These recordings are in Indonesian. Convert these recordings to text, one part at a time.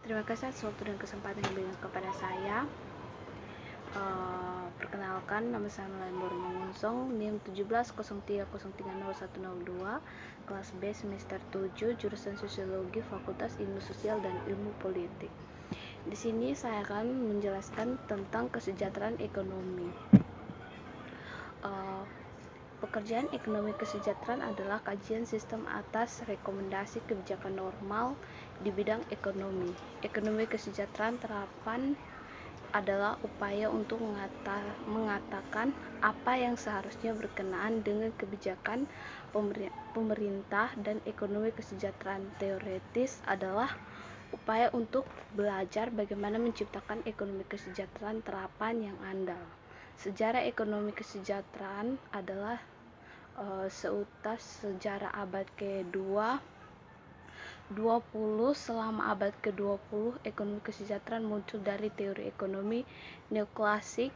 Terima kasih atas waktu dan kesempatan yang diberikan kepada saya. Perkenalkan, nama saya Nelayan Baru Mengunsong, NIM 1703030102, kelas B semester 7, jurusan Sosiologi, Fakultas Ilmu Sosial dan Ilmu Politik. Di sini saya akan menjelaskan tentang kesejahteraan ekonomi. Pekerjaan ekonomi kesejahteraan adalah kajian sistem atas rekomendasi kebijakan normal di bidang ekonomi. Ekonomi kesejahteraan terapan adalah upaya untuk mengatakan apa yang seharusnya berkenaan dengan kebijakan pemerintah, dan ekonomi kesejahteraan teoretis adalah upaya untuk belajar bagaimana menciptakan ekonomi kesejahteraan terapan yang andal. Sejarah ekonomi kesejahteraan adalah seutas sejarah abad ke-20. Selama abad ke-20, ekonomi kesejahteraan muncul dari teori ekonomi neoklasik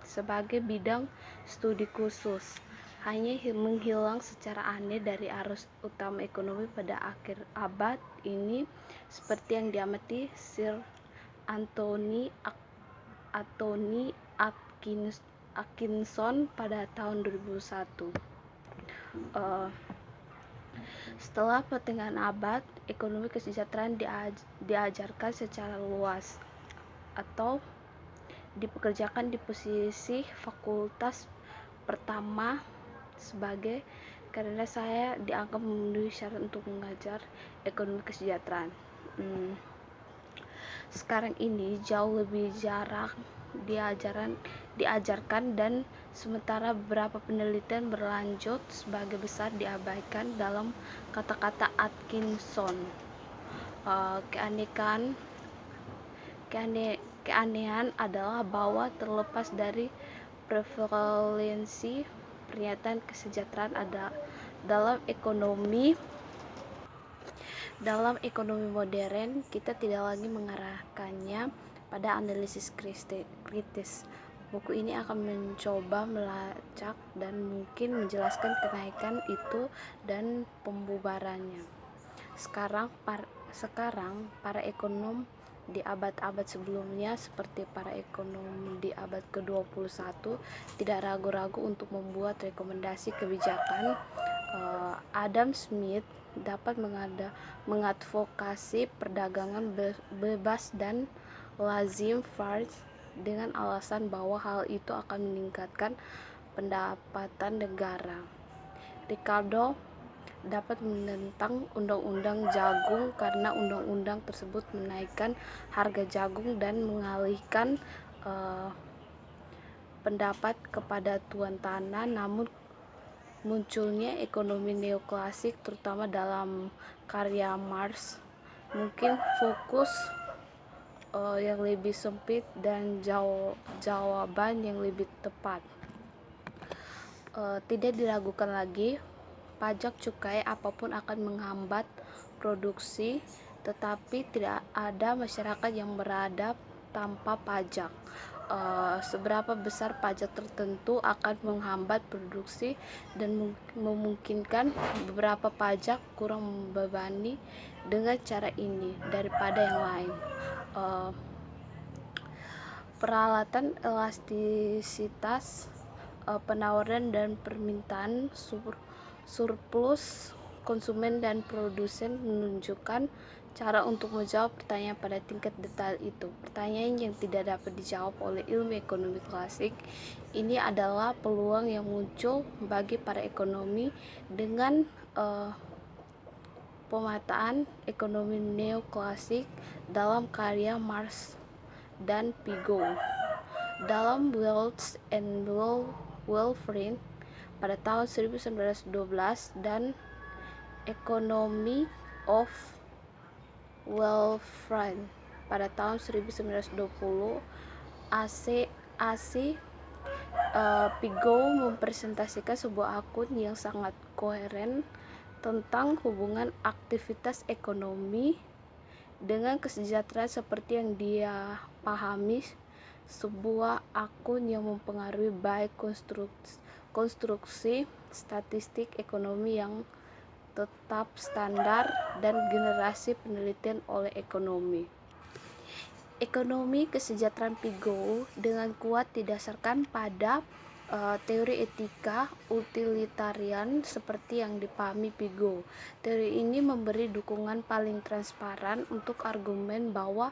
sebagai bidang studi khusus, hanya menghilang secara aneh dari arus utama ekonomi pada akhir abad ini, seperti yang diamati Sir Anthony Atkinson pada tahun 2001. Setelah pertengahan abad, ekonomi kesejahteraan diajarkan secara luas atau dipekerjakan di posisi fakultas pertama sebagai karena saya dianggap memenuhi syarat untuk mengajar ekonomi kesejahteraan. Sekarang ini jauh lebih jarang diajarkan, dan sementara beberapa penelitian berlanjut sebagai besar diabaikan dalam kata-kata Atkinson. Keanehan adalah bahwa terlepas dari prevalensi pernyataan kesejahteraan dalam ekonomi modern, kita tidak lagi mengarahkannya pada analisis kritis. Buku ini akan mencoba melacak dan mungkin menjelaskan kenaikan itu dan pembubarannya. Sekarang para ekonom di abad-abad sebelumnya, seperti para ekonom di abad ke-21, tidak ragu-ragu untuk membuat rekomendasi kebijakan. Adam Smith dapat mengadvokasi perdagangan bebas dan laissez-faire dengan alasan bahwa hal itu akan meningkatkan pendapatan negara. Ricardo dapat menentang undang-undang jagung karena undang-undang tersebut menaikkan harga jagung dan mengalihkan pendapat kepada tuan tanah. Namun munculnya ekonomi neoklasik, terutama dalam karya Marx, mungkin fokus yang lebih sempit dan jawaban yang lebih tepat. Tidak diragukan lagi, pajak cukai apapun akan menghambat produksi, tetapi tidak ada masyarakat yang beradab tanpa pajak. Seberapa besar pajak tertentu akan menghambat produksi dan memungkinkan beberapa pajak kurang membebani dengan cara ini daripada yang lain. Peralatan elastisitas penawaran dan permintaan, surplus konsumen dan produsen menunjukkan cara untuk menjawab pertanyaan pada tingkat detail itu. Pertanyaan yang tidak dapat dijawab oleh ilmu ekonomi klasik. Ini adalah peluang yang muncul bagi para ekonomi dengan pemetaan ekonomi neoklasik dalam karya Marx dan Piaget. Dalam Wealth and Welfare pada tahun 1912 dan Economy of Welfare pada tahun 1920, Piaget mempresentasikan sebuah akun yang sangat koheren tentang hubungan aktivitas ekonomi dengan kesejahteraan seperti yang dia pahami, sebuah akun yang mempengaruhi baik konstruksi statistik ekonomi yang tetap standar dan generasi penelitian oleh ekonomi. Ekonomi kesejahteraan Piaget dengan kuat didasarkan pada teori etika utilitarian seperti yang dipahami Piaget. Teori ini memberi dukungan paling transparan untuk argumen bahwa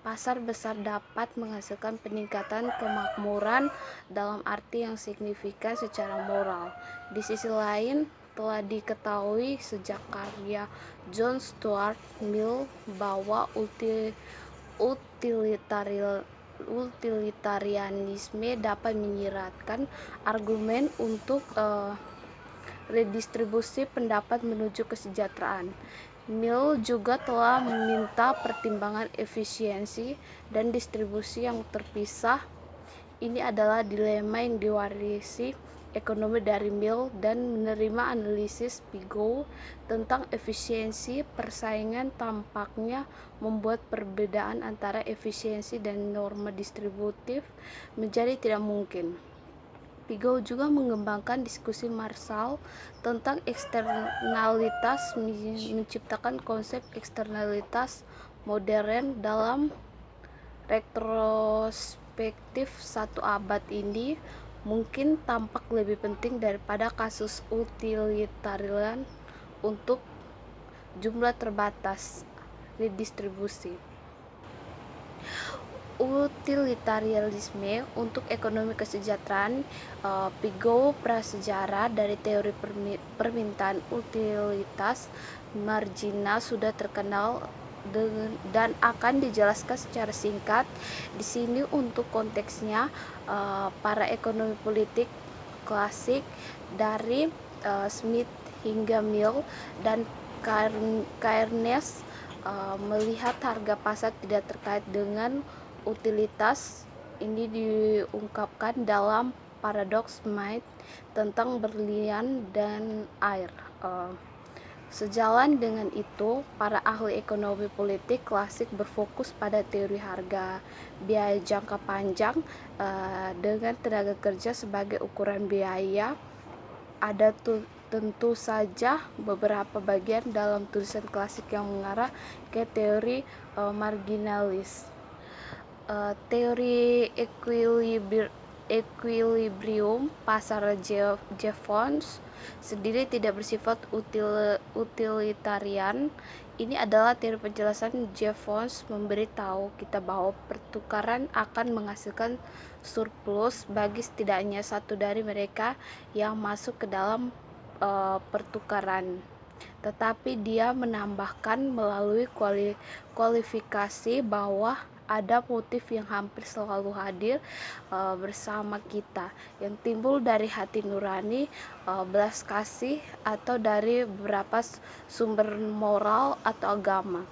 pasar besar dapat menghasilkan peningkatan kemakmuran dalam arti yang signifikan secara moral. Di sisi lain, telah diketahui sejak karya John Stuart Mill bahwa utilitarianisme dapat menyiratkan argumen untuk redistribusi pendapat menuju kesejahteraan. Mill juga telah meminta pertimbangan efisiensi dan distribusi yang terpisah. Ini adalah dilema yang diwarisi ekonomi dari Mill dan menerima analisis Piaget tentang efisiensi persaingan tampaknya membuat perbedaan antara efisiensi dan norma distributif menjadi tidak mungkin. Piaget juga mengembangkan diskusi Marshall tentang eksternalitas, menciptakan konsep eksternalitas modern dalam retrospektif satu abad ini mungkin tampak lebih penting daripada kasus utilitarian untuk jumlah terbatas redistribusi. Utilitarianisme untuk ekonomi kesejahteraan. Piaget prasejarah dari teori permintaan utilitas marginal sudah terkenal dan akan dijelaskan secara singkat di sini. Untuk konteksnya, para ekonomi politik klasik dari Smith hingga Mill dan Keynes melihat harga pasar tidak terkait dengan utilitas. Ini diungkapkan dalam paradoks Smith tentang berlian dan air. Sejalan dengan itu, para ahli ekonomi politik klasik berfokus pada teori harga biaya jangka panjang dengan tenaga kerja sebagai ukuran biaya. Ada tentu saja beberapa bagian dalam tulisan klasik yang mengarah ke teori marginalis. Teori equilibrium pasar Jevons sendiri tidak bersifat utilitarian. Ini adalah teori penjelasan Jevons memberitahu kita bahwa pertukaran akan menghasilkan surplus bagi setidaknya satu dari mereka yang masuk ke dalam pertukaran. Tetapi dia menambahkan melalui kualifikasi bahwa ada motif yang hampir selalu hadir bersama kita, yang timbul dari hati nurani, belas kasih, atau dari beberapa sumber moral atau agama.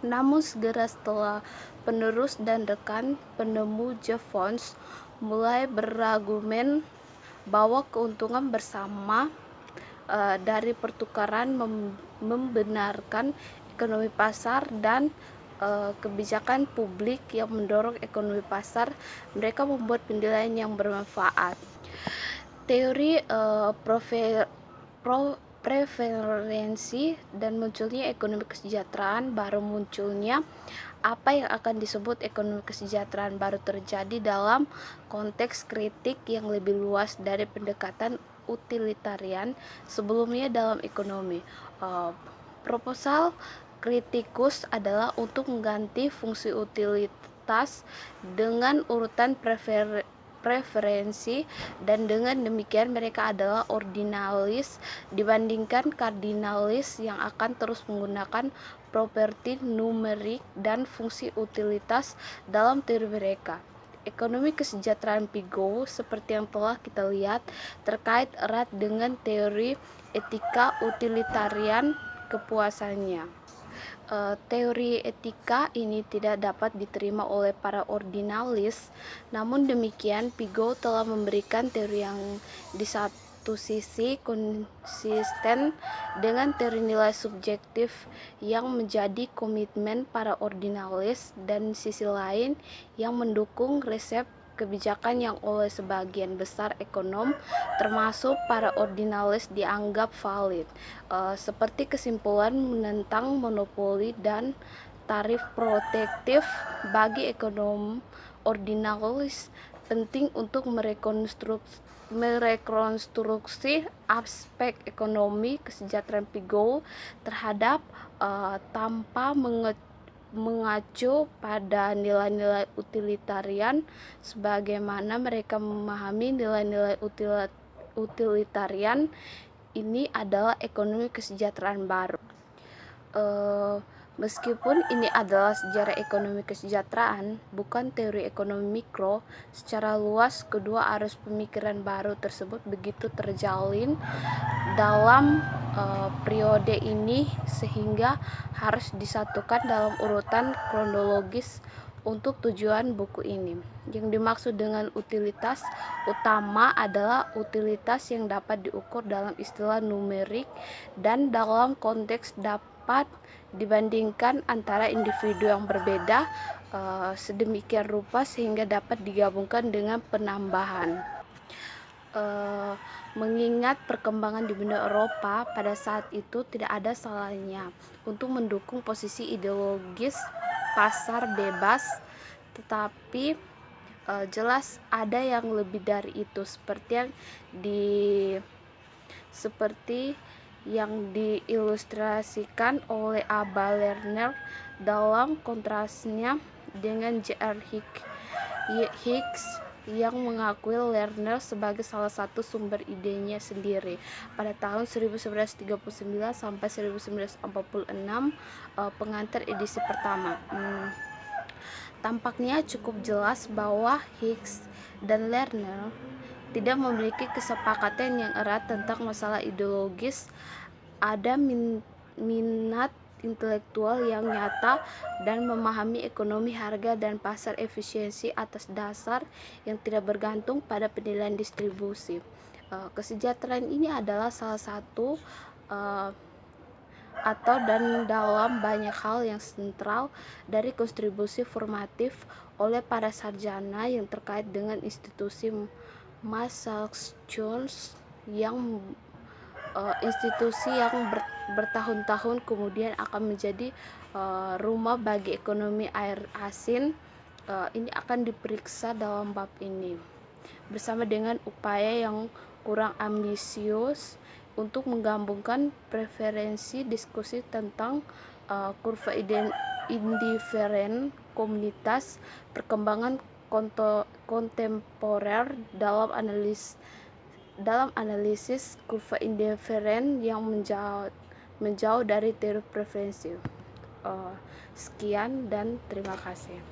Namun segera setelah penerus dan rekan penemu Jevons mulai berargumen bahwa keuntungan bersama dari pertukaran membenarkan ekonomi pasar dan kebijakan publik yang mendorong ekonomi pasar, mereka membuat penilaian yang bermanfaat. Teori preferensi dan munculnya ekonomi kesejahteraan. Baru munculnya apa yang akan disebut ekonomi kesejahteraan baru terjadi dalam konteks kritik yang lebih luas dari pendekatan utilitarian sebelumnya dalam ekonomi. Proposal kritikus adalah untuk mengganti fungsi utilitas dengan urutan preferensi, dan dengan demikian mereka adalah ordinalis dibandingkan kardinalis yang akan terus menggunakan properti numerik dan fungsi utilitas dalam teori mereka. Ekonomi kesejahteraan Piaget, seperti yang telah kita lihat, terkait erat dengan teori etika utilitarian kepuasannya. Teori etika ini tidak dapat diterima oleh para ordinalis. Namun demikian, Piaget telah memberikan teori yang di satu sisi konsisten dengan teori nilai subjektif yang menjadi komitmen para ordinalis, dan sisi lain yang mendukung resep kebijakan yang oleh sebagian besar ekonom termasuk para ordinalis dianggap valid, seperti kesimpulan menentang monopoli dan tarif protektif bagi ekonomi ordinalis penting untuk merekonstruksi aspek ekonomi kesejahteraan pigou terhadap tanpa mengacu pada nilai-nilai utilitarian sebagaimana mereka memahami nilai-nilai utilitarian ini adalah ekonomi kesejahteraan baru. Meskipun ini adalah sejarah ekonomi kesejahteraan, bukan teori ekonomi mikro, secara luas kedua arus pemikiran baru tersebut begitu terjalin dalam periode ini sehingga harus disatukan dalam urutan kronologis untuk tujuan buku ini. Yang dimaksud dengan utilitas utama adalah utilitas yang dapat diukur dalam istilah numerik dan dalam konteks dapat dibandingkan antara individu yang berbeda sedemikian rupa sehingga dapat digabungkan dengan penambahan. Mengingat perkembangan di benua Eropa pada saat itu tidak ada salahnya untuk mendukung posisi ideologis pasar bebas, tetapi jelas ada yang lebih dari itu seperti yang diilustrasikan oleh Aba Lerner dalam kontrasnya dengan J.R. Hicks yang mengakui Lerner sebagai salah satu sumber idenya sendiri. Pada tahun 1939 sampai 1946 pengantar edisi pertama. Tampaknya cukup jelas bahwa Hicks dan Lerner tidak memiliki kesepakatan yang erat tentang masalah ideologis. Ada minat intelektual yang nyata dan memahami ekonomi harga dan pasar efisiensi atas dasar yang tidak bergantung pada penilaian distribusi. Kesejahteraan ini adalah salah satu dan dalam banyak hal yang sentral dari kontribusi formatif oleh para sarjana yang terkait dengan institusi Massachusetts yang bertahun-tahun kemudian akan menjadi rumah bagi ekonomi air asin. Ini akan diperiksa dalam bab ini bersama dengan upaya yang kurang ambisius untuk menggabungkan preferensi diskusi tentang kurva indiferen komunitas perkembangan kontemporer dalam analisis kurva indiferen yang menjauh dari teori preferensi. Sekian dan terima kasih.